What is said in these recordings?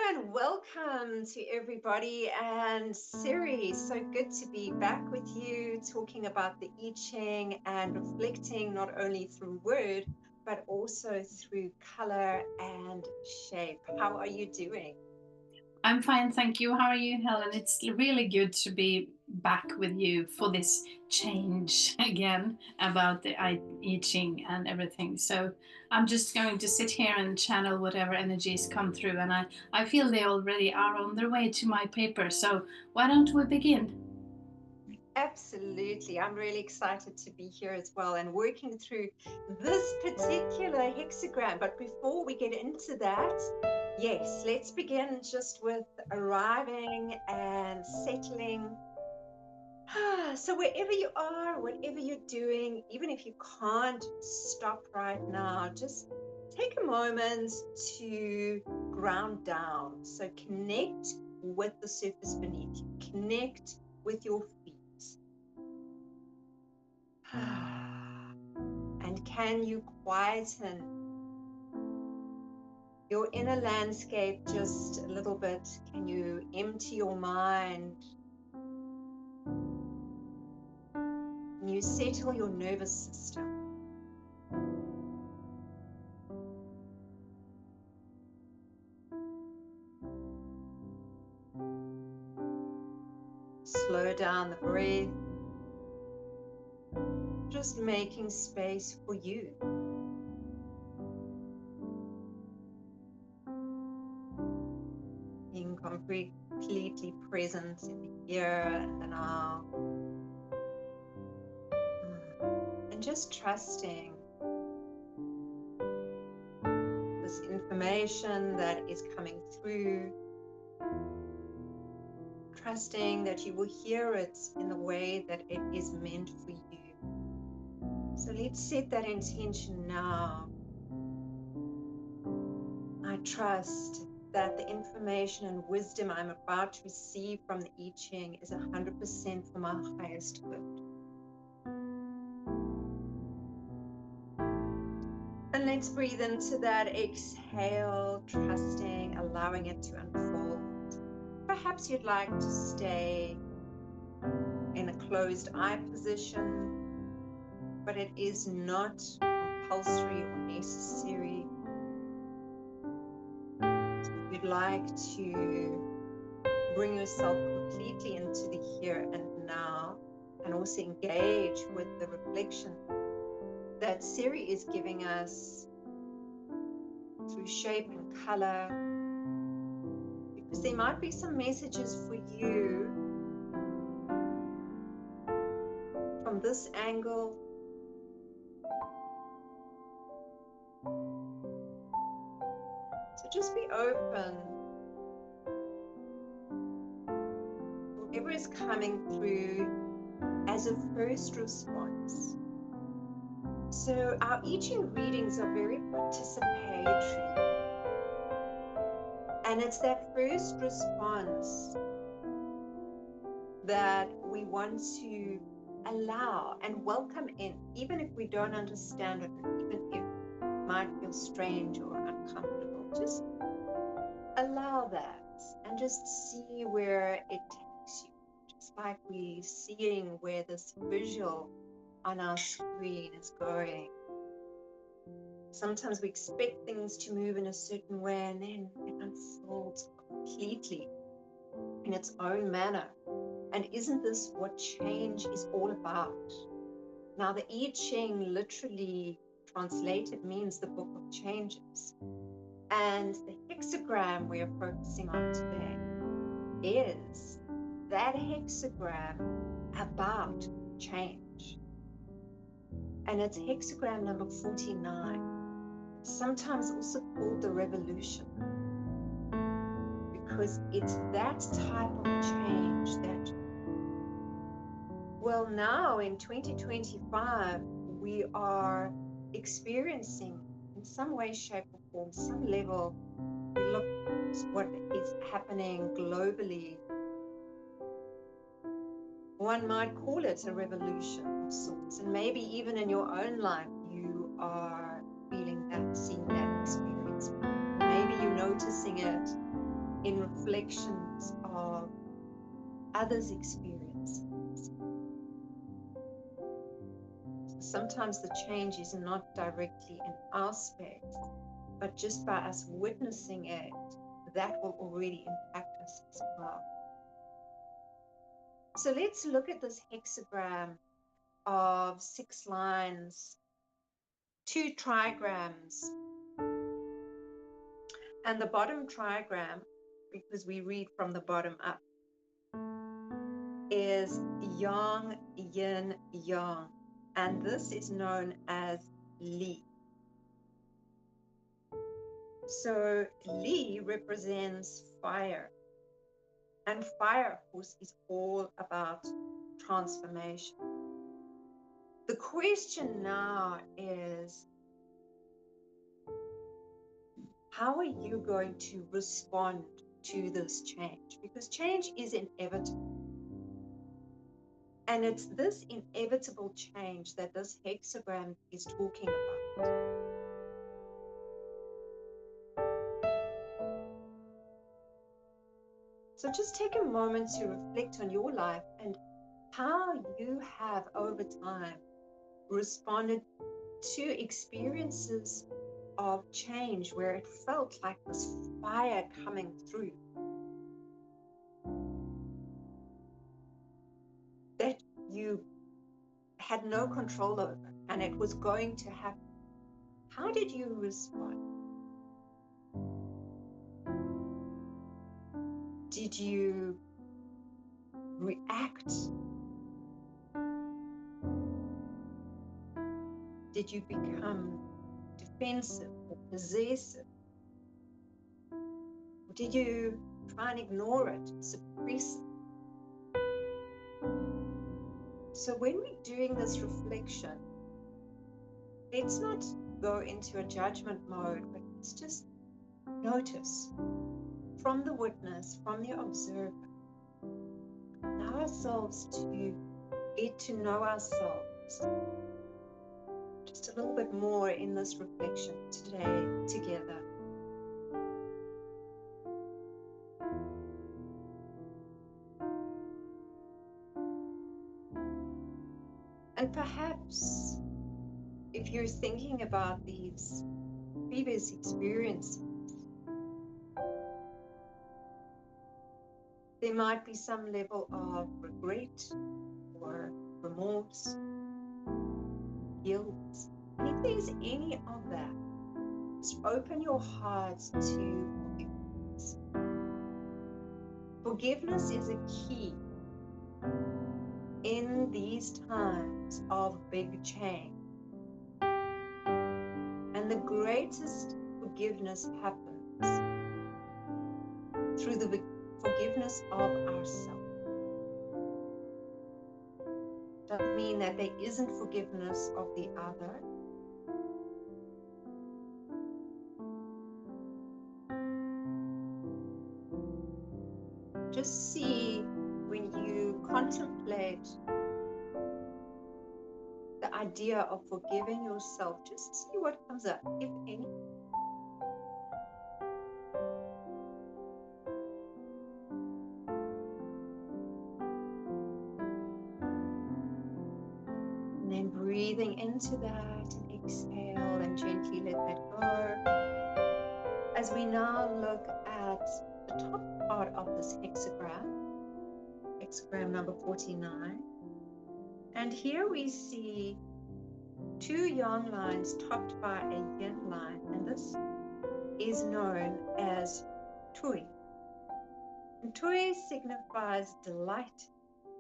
And welcome to everybody. And SiRi, so good to be back with you, talking about the I-Ching and reflecting not only through word, but also through color and shape. How are you doing? I'm fine, thank you. How are you, Helen? It's really good to be back with you for this change again about the I-Ching and everything. So I'm just going to sit here and channel whatever energies come through, and I feel they already are on their way to my paper. So why don't we begin? Absolutely. I'm really excited to be here as well and working through this particular hexagram. But before we get into that, yes, let's begin just with arriving and settling. So wherever you are, whatever you're doing, even if you can't stop right now, just take a moment to ground down. So connect with the surface beneath you, connect with your feet. And can you quieten your inner landscape just a little bit? Can you empty your mind? Can you settle your nervous system? Slow down the breath. Just making space for you. Being completely present in the here and the now. And just trusting this information that is coming through. Trusting that you will hear it in the way that it is meant for you. So let's set that intention now. I trust that the information and wisdom I'm about to receive from the I-Ching is 100% for my highest good. And let's breathe into that exhale, trusting, allowing it to unfold. Perhaps you'd like to stay in a closed eye position, but it is not compulsory or necessary. So if you'd like to bring yourself completely into the here and now, and also engage with the reflection that SiRi is giving us through shape and color, because there might be some messages for you from this angle. So just be open. Whatever is coming through as a first response. So our I-Ching readings are very participatory. And it's that first response that we want to allow and welcome in, even if we don't understand it, and even if it might feel strange or uncomfortable. Just allow that and just see where it takes you. Just like we're seeing where this visual on our screen is going. Sometimes we expect things to move in a certain way, and then it unfolds completely in its own manner. And isn't this what change is all about? Now, the I-Ching literally translated means the book of changes. And the hexagram we are focusing on today is that hexagram about change. And it's hexagram number 49, sometimes also called the revolution, because it's that type of change that, well, now in 2025, we are experiencing in some way, shape, or form, some level. We look at what is happening globally. One might call it a revolution of sorts, and maybe even in your own life, you are feeling that, seeing that, experiencing it. Maybe you're noticing it reflections of others' experiences. Sometimes the change is not directly in our space, but just by us witnessing it, that will already impact us as well. So let's look at this hexagram of 6 lines, 2 trigrams. And the bottom trigram, because we read from the bottom up, is yang, yin, yang. And this is known as Li. So Li represents fire. And fire, of course, is all about transformation. The question now is, how are you going to respond to this change? Because change is inevitable. And it's this inevitable change that this hexagram is talking about. So just take a moment to reflect on your life and how you have over time responded to experiences of change where it felt like this fire coming through that you had no control over, and it was going to happen. How did you respond? Did you react? Did you become defensive or possessive? Or did you try and ignore it, suppress it? So when we're doing this reflection, let's not go into a judgment mode, but let's just notice from the witness, from the observer, allow ourselves to get to know ourselves just a little bit more in this reflection today together. And perhaps if you're thinking about these previous experiences, there might be some level of regret or remorse, guilt. And if there's any of that, just open your hearts to forgiveness. Forgiveness is a key in these times of big change. And the greatest forgiveness happens through the forgiveness of ourselves. Doesn't mean that there isn't forgiveness of the other. Just see when you contemplate the idea of forgiving yourself, just see what comes up, if any. And then breathing into that and exhale and gently let that go. As we now look at the top part of this hexagram, hexagram number 49. And here we see 2 yang lines topped by a yin line, and this is known as Toi. And Toi signifies delight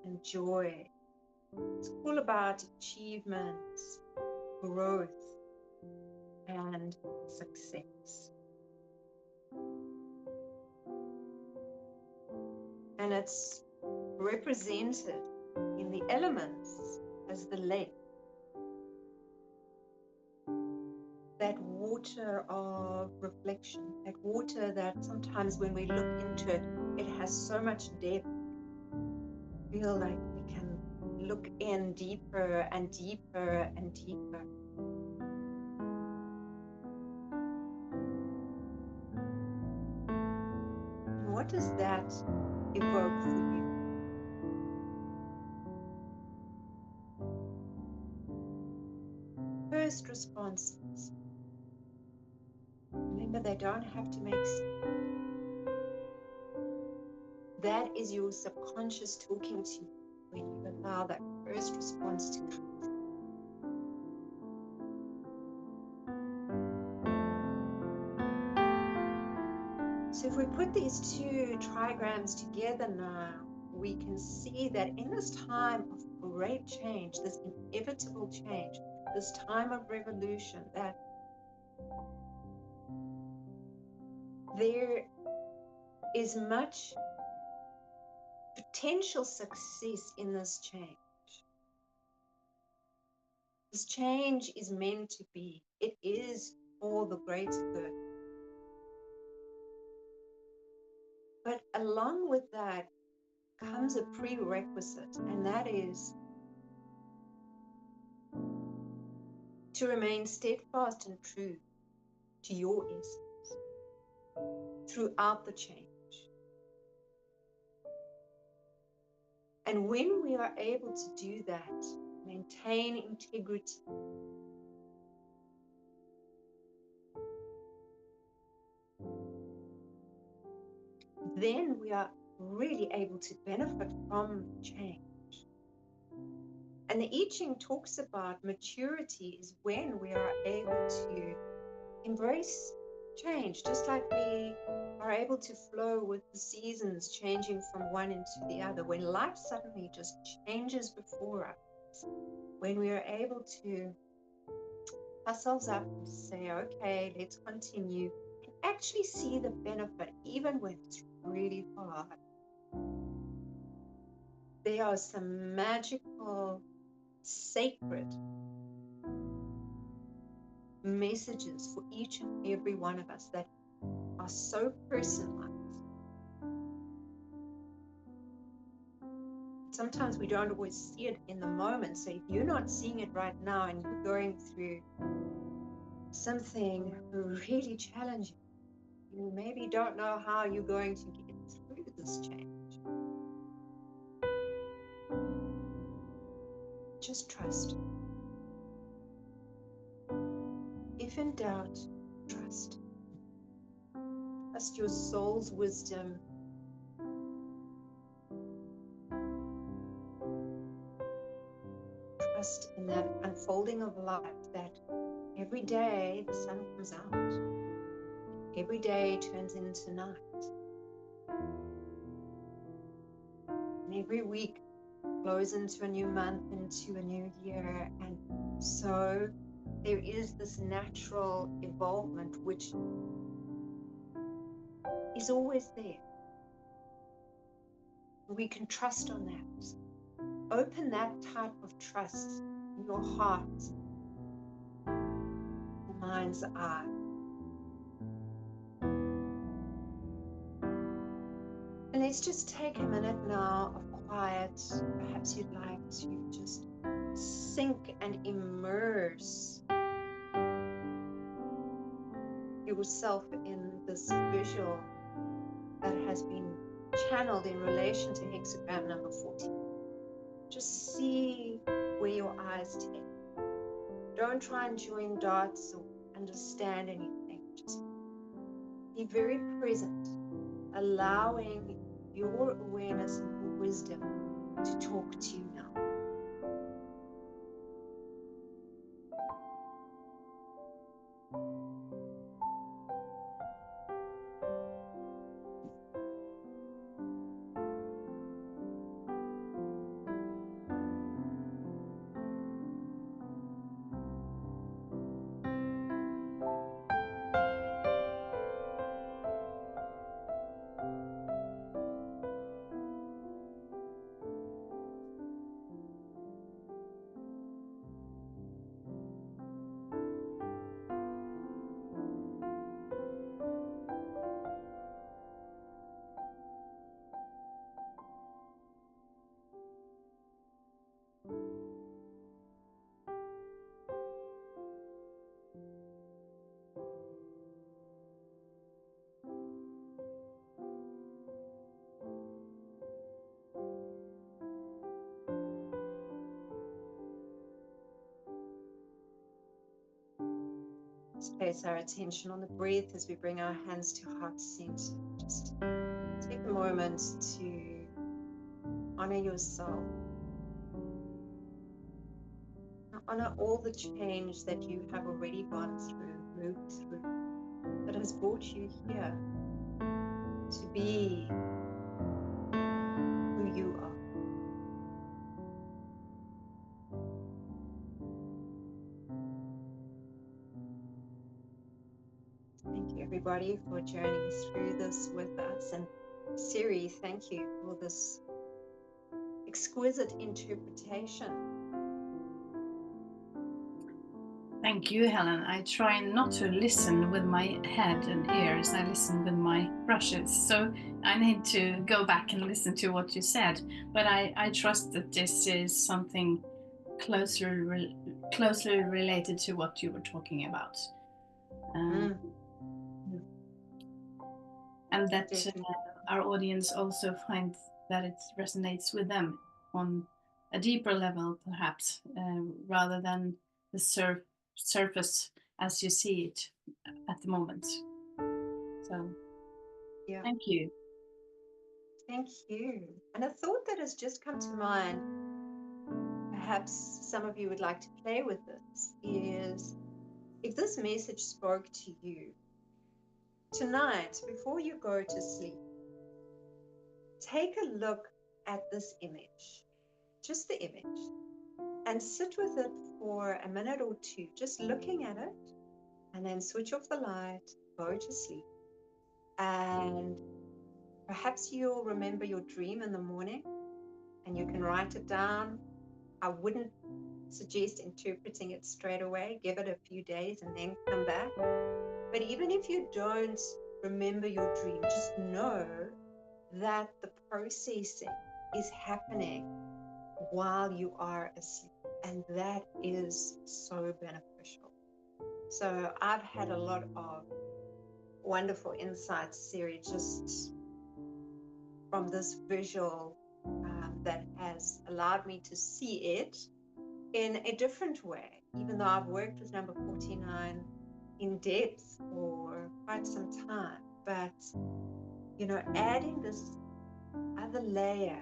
and joy. It's all about achievements, growth, and success. And it's represented in the elements as the lake. That water of reflection, that water that sometimes when we look into it, it has so much depth. Feel like we can look in deeper and deeper and deeper. And what What does that evoke for you? First responses. Remember, they don't have to make sense. That is your subconscious talking to you when you allow that first response to come. So if we put these two trigrams together now, we can see that in this time of great change, this inevitable change, this time of revolution, that there is much potential success in this change. This change is meant to be. It is for the greater good. But along with that comes a prerequisite, and that is to remain steadfast and true to your essence throughout the change. And when we are able to do that, maintain integrity, then we are really able to benefit from change. And the I-Ching talks about maturity is when we are able to embrace change, just like we are able to flow with the seasons changing from one into the other. When life suddenly just changes before us, when we are able to ourselves up and say, okay, let's continue, and actually see the benefit, even when it's really hard. There are some magical, sacred messages for each and every one of us that are so personalized. Sometimes we don't always see it in the moment. So if you're not seeing it right now and you're going through something really challenging, you maybe don't know how you're going to get through this change. Just trust. If in doubt, trust. Trust your soul's wisdom. Trust in that unfolding of life, that every day the sun comes out. Every day turns into night. And every week flows into a new month, into a new year. And so there is this natural evolvement which is always there. We can trust on that. Open that type of trust in your heart, your mind's eye. And let's just take a minute now of quiet. Perhaps you'd like to just sink and immerse yourself in this visual that has been channeled in relation to hexagram number 14. Just see where your eyes take. Don't try and join dots or understand anything. Just be very present, allowing your awareness and your wisdom to talk to you now. Let's place our attention on the breath as we bring our hands to heart center. Just take a moment to honor yourself. Honor all the change that you have already gone through, moved through, that has brought you here to be who you are. Thank you, everybody, for journeying through this with us. And SiRi, thank you for this exquisite interpretation. Thank you, Helen. I try not to listen with my head and ears. I listen with my brushes. So I need to go back and listen to what you said. But I trust that this is something closely related to what you were talking about. And that our audience also finds that it resonates with them on a deeper level, perhaps, rather than the surface as you see it at the moment. So, yeah. Thank you. Thank you. And a thought that has just come to mind, perhaps some of you would like to play with this, is if this message spoke to you tonight, before you go to sleep, take a look at this image, just the image, and sit with it for a minute or two, just looking at it, and then switch off the light, go to sleep. And perhaps you'll remember your dream in the morning and you can write it down. I wouldn't suggest interpreting it straight away. Give it a few days and then come back. But even if you don't remember your dream, just know that the processing is happening while you are asleep. And that is so beneficial. So I've had a lot of wonderful insights, SiRi, just from this visual that has allowed me to see it in a different way, even though I've worked with number 49 in depth for quite some time. But, you know, adding this other layer,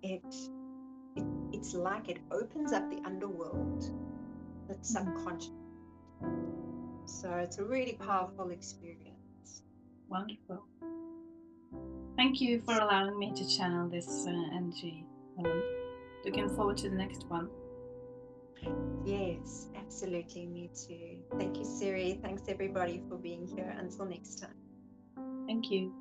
it's like it opens up the underworld, the subconscious. So it's a really powerful experience. Wonderful. Thank you for allowing me to channel this energy. Looking forward to the next one. Yes, absolutely. Me too. Thank you, SiRi. Thanks, everybody, for being here. Until next time. Thank you.